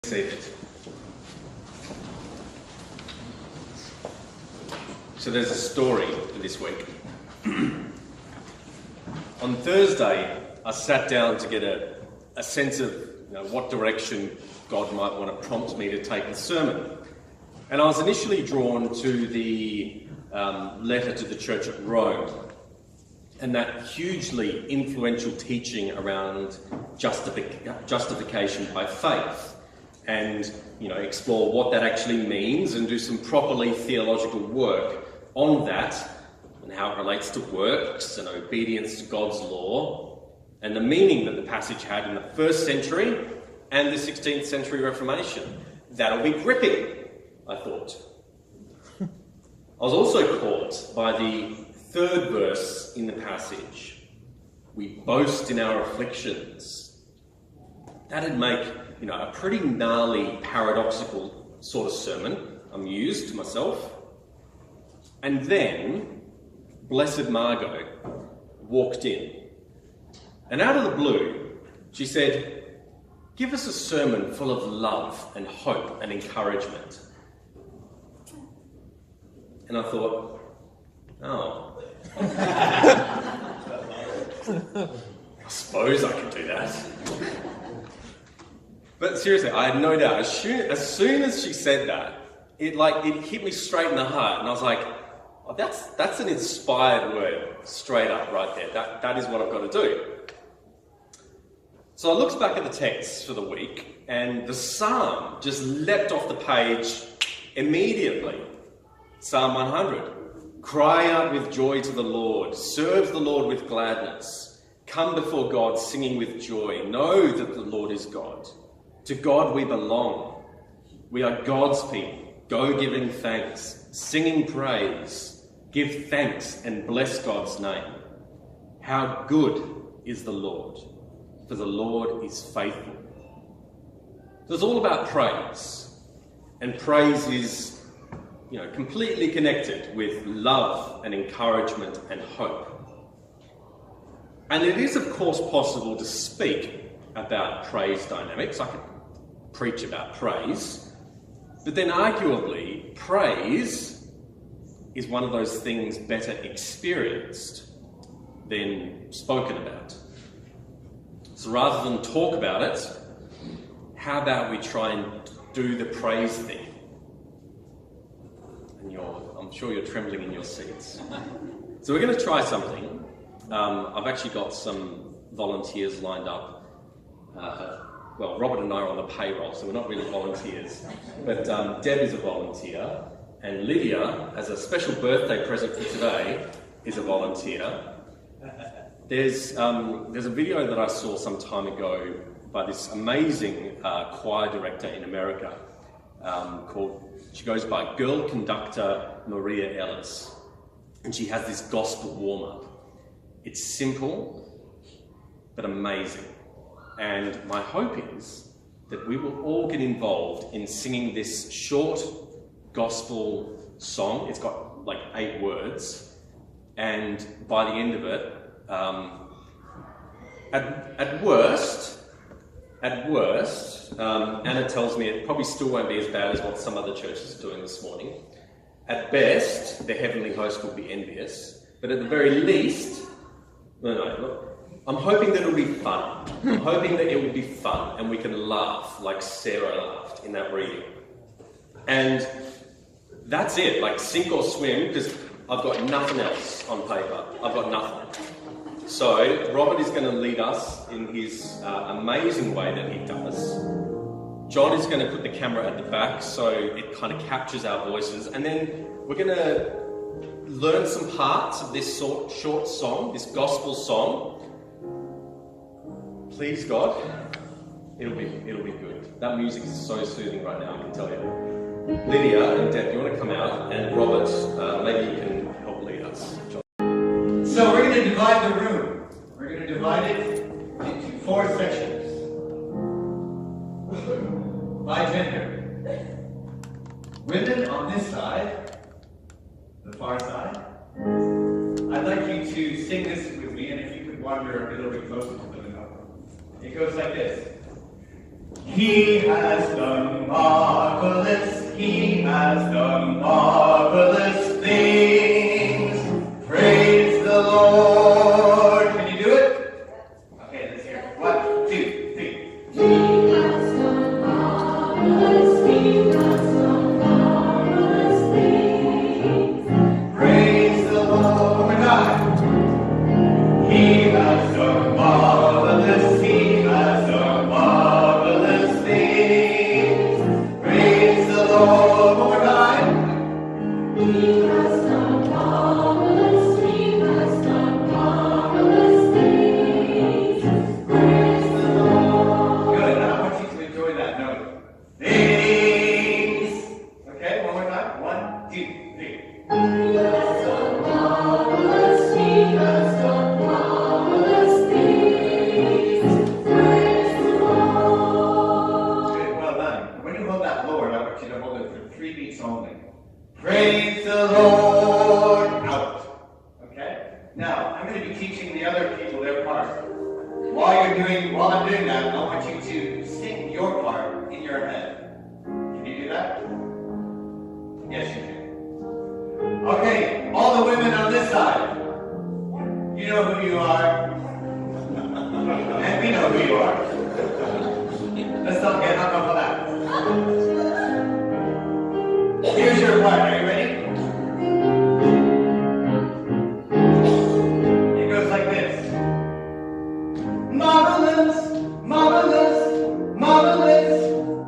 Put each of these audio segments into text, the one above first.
Saved. So there's a story for this week. On Thursday, I sat down to get a sense of what direction God might want to prompt me to take the sermon. And I was initially drawn to the letter to the church at Rome and that hugely influential teaching around justification by faith. And explore what that actually means and do some properly theological work on that and how it relates to works and obedience to God's law and the meaning that the passage had in the 1st century and the 16th century Reformation. That'll be gripping, I thought. I was also caught by the 3rd verse in the passage. We boast in our afflictions. That'd make a pretty gnarly, paradoxical sort of sermon, I'm used to myself. And then, Blessed Margot walked in. And out of the blue, she said, "Give us a sermon full of love and hope and encouragement." And I thought, oh. I suppose I could do that. But seriously, I had no doubt. As soon as she said that, it hit me straight in the heart, and I was like, oh, that's an inspired word, straight up, right there. That is what I've got to do. So I looked back at the text for the week, and the psalm just leapt off the page immediately. Psalm 100. Cry out with joy to the Lord. Serve the Lord with gladness. Come before God singing with joy. Know that the Lord is God. To God we belong. We are God's people. Go giving thanks, singing praise. Give thanks and bless God's name. How good is the Lord, for the Lord is faithful. So it's all about praise. And praise is, completely connected with love and encouragement and hope. And it is, of course, possible to speak about praise dynamics. I could preach about praise, but then arguably praise is one of those things better experienced than spoken about. So rather than talk about it, how about we try and do the praise thing? And I'm sure you're trembling in your seats. So we're going to try something. I've actually got some volunteers lined up. Well, Robert and I are on the payroll, so we're not really volunteers. But Deb is a volunteer, and Lydia, as a special birthday present for today, is a volunteer. There's a video that I saw some time ago by this amazing choir director in America she goes by Girl Conductor Maria Ellis, and she has this gospel warm-up. It's simple, but amazing. And my hope is that we will all get involved in singing this short gospel song. It's got like 8 words. And by the end of it, at worst, Anna tells me it probably still won't be as bad as what some other churches are doing this morning. At best, the heavenly host will be envious. But at the very least, look, I'm hoping that it'll be fun. I'm hoping that it will be fun and we can laugh like Sarah laughed in that reading. And that's it, like sink or swim, because I've got nothing else on paper. I've got nothing. So Robert is going to lead us in his amazing way that he does. John is going to put the camera at the back so it kind of captures our voices. And then we're going to learn some parts of this short song, this gospel song. Please God, it'll be good. That music is so soothing right now, I can tell you. Lydia and Deb, you want to come out, and Robert, maybe you can help lead us. John. So we're going to divide the room. We're going to divide it into 4 sections by gender. Women on this side, the far side. I'd like you to sing this with me, and if you could wander a little bit closer to them. It goes like this. He has done marvelous, he has done marvelous things. Praise the Lord. Can you do it? Okay, let's hear it. 1, 2, 3. He has done marvelous, he has done marvelous things. Praise the Lord. One more time. He has done marvelous, he has done marvelous things. Praise the Lord. One more time. He has done marvelous, he has done marvelous things. Praise the Lord. Good. Now I want you to enjoy that note. Things. Okay, one more time. 1, 2, 3. He has done marvelous, he has done marvelous things. Praise the Lord. Good. Well done. When you hold that Lord, I want you to hold it for 3 beats only. Praise the Lord. Out. Okay? Now, I'm going to be teaching the other people their part. While I'm doing that, I want you to sing your part in your head. Can you do that? Yes, you can. Okay, all the women on this side. You know who you are. And we know who you are. Let's not get hung up on that. Here's your part. Are you ready? It goes like this. Marvelous, marvelous, marvelous,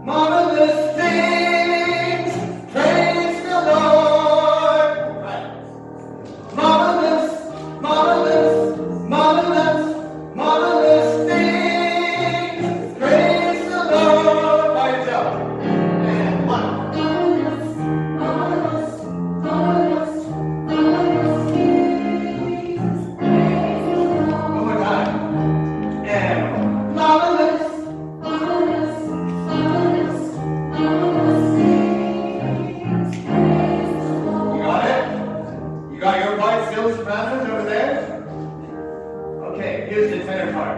marvelous things. Praise the Lord. Right. Marvelous, marvelous, marvelous, marvelous things. Praise the Lord. By yourself. And 1. Marvelous, marvelous, marvelous, marvelous things. Praise the Lord. One more time. And marvelous. Marvelous, marvelous, marvelous things. Praise the Lord. You got it? You got your part still, sopranos, over there? Okay, here's the tenor part.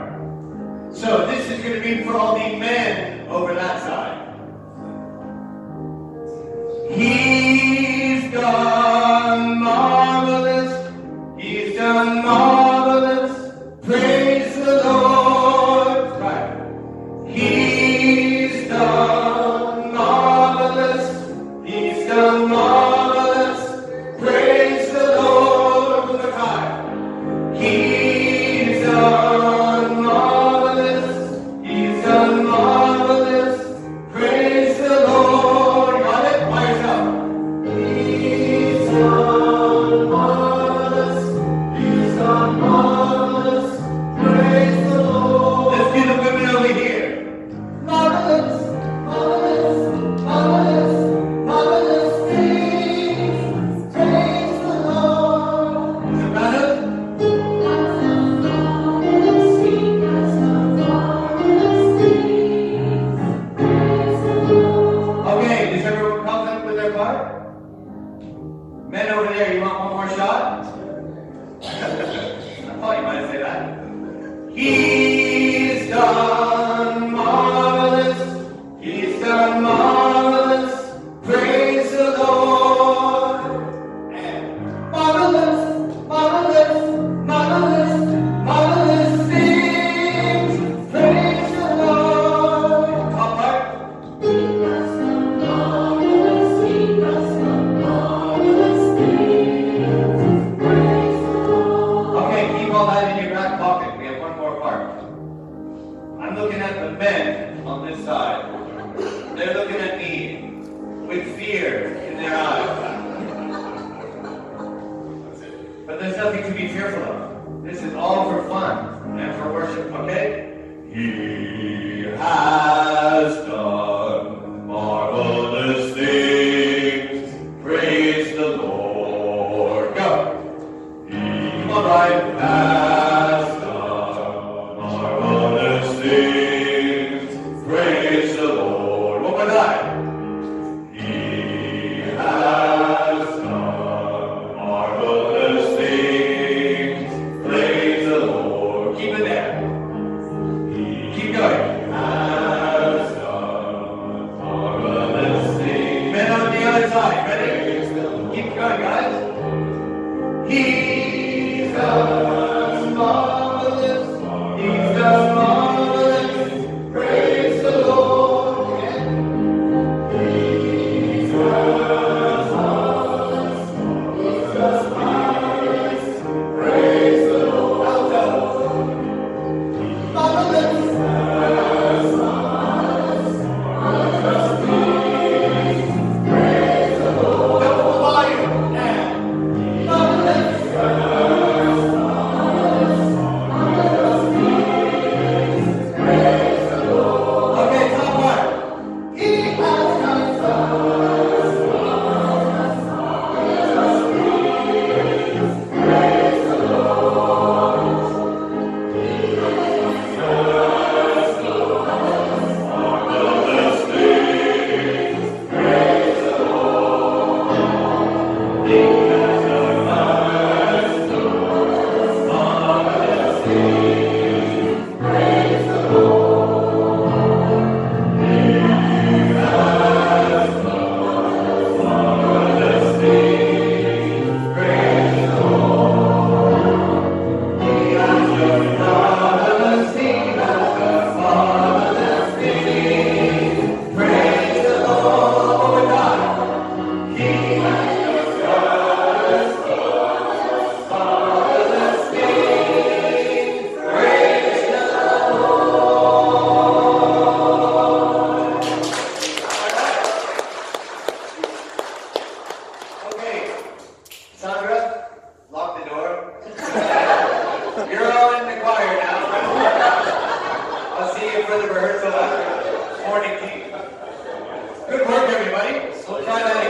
So this is going to be for all the men over that side. He's done marvelous. He's done marvelous. Praise the Lord. Right. He's done marvelous. He's done marvelous. Praise the Lord. One more time. He's done marvelous. He's done marvelous. Praise the Lord. Got it? By yourself. He's done marvelous. He's done marvelous. Praise the Lord. Let's do the women over here. Marvelous, marvelous, marvelous, marvelous things. Praise the Lord. Sopranos? He has done marvelous, he has done marvelous things. Praise the Lord. Okay, is everyone confident with their part? Men over there, you want one more shot? I thought you might say that. He's done marvelous. He's done marvelous. Praise the Lord. And marvelous, marvelous, marvelous, marvelous things. Praise the Lord. Top part. He has done marvelous, he has done marvelous things. Praise the Lord. Okay, keep all that in your back pocket. We have one more part. I'm looking at the men on this side. They're looking at me with fear in their eyes. But there's nothing to be fearful of. This is all for fun and for worship, okay? He has done marvelous things. Praise the Lord. Go. Come on, Ryan. Has done marvelous things. Praise the Lord. One more time. He has done marvelous things. Praise the Lord. Keep it there. buddy? We'll try that